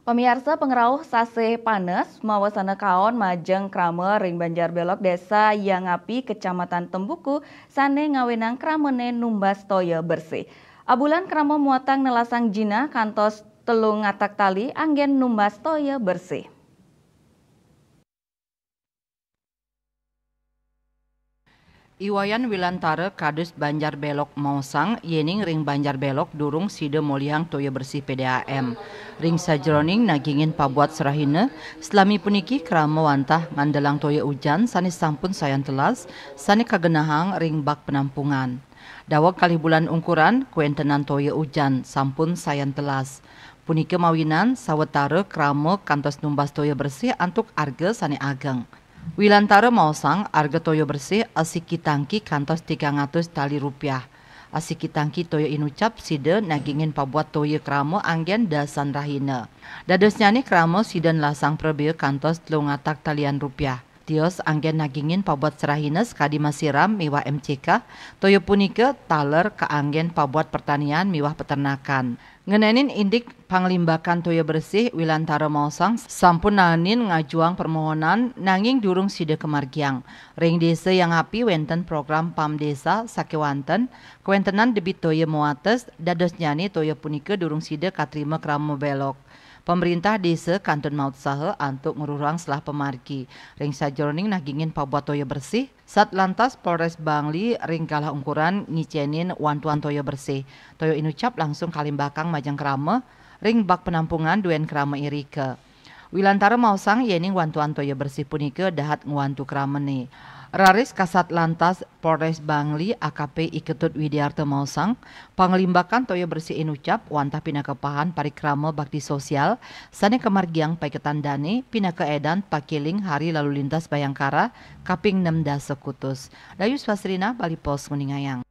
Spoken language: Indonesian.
Pemirsa pengerauh sase panes mawasana kaon majeng krame ring Banjarbelok desa yang api kecamatan Tembuku sane ngawenang kramene numbas toya bersih. Abulan kramo muatang nelasang jina kantos telung ngatak tali anggen numbas toya bersih. Iwayan Wilantara Kadus Banjarbelok Mausang yening ring Banjarbelok durung side moliang toya bersih PDAM. Ring sajroning nagingin pabuat serahine selami puniki krama wantah ngandelang toya ujan sani sampun sayan telas sani kagenahang ring bak penampungan. Dawak kali bulan ungkuran kuentenan toya ujan sampun sayan telas. Punike mawinan sawetara krama kantos numbas toya bersih antuk arga sani ageng. Wilantara Mausang harga toyo bersih asiki tangki kantos 300 tali rupiah. Asiki tangki toyo inucap side nagingin pabuat toyo kramo anggen dasan rahina. Dados nyani kramo siden lasang prebe kantos telungatak talian rupiah. Tios anggen nagingin pabuat serahines kadi masiram miwah MCK, toyo punike taler ka anggen pabuat pertanian miwah peternakan. Ngenenin indik panglimbakan toya bersih Wilantara Mausang sampun nanin ngajuang permohonan nanging durung side kemargiang. Ring desa yang api wenten program PAM desa sakewanten kuentenan debit toya muates dados nyani toya punike durung side katrima kramo belok. Pemerintah desa Kantun Maut Sahe antuk ngururang selah pemargi. Ring sajroning nagingin pabuat toya bersih. Satlantas Polres Bangli ring kalah ungkuran ngicenin wantuan toya bersih. Toyo inucap langsung kalimbakang majang krama ring bak penampungan duen krama irike. Wilantara Mausang yening wantuan toya bersih punike dahat ngwantu kramene. Raris Kasat Lantas Polres Bangli AKP Iketut Widiarto Mausang panglimbakan toya bersih inucap wantah pinakepahan parikrama bakti sosial sane kemargiang paiketan dane pinakeedan pakiling hari lalu lintas Bayangkara kaping 6 dasa kutus. Dayu Swasrina Bali Pos Nguningayang.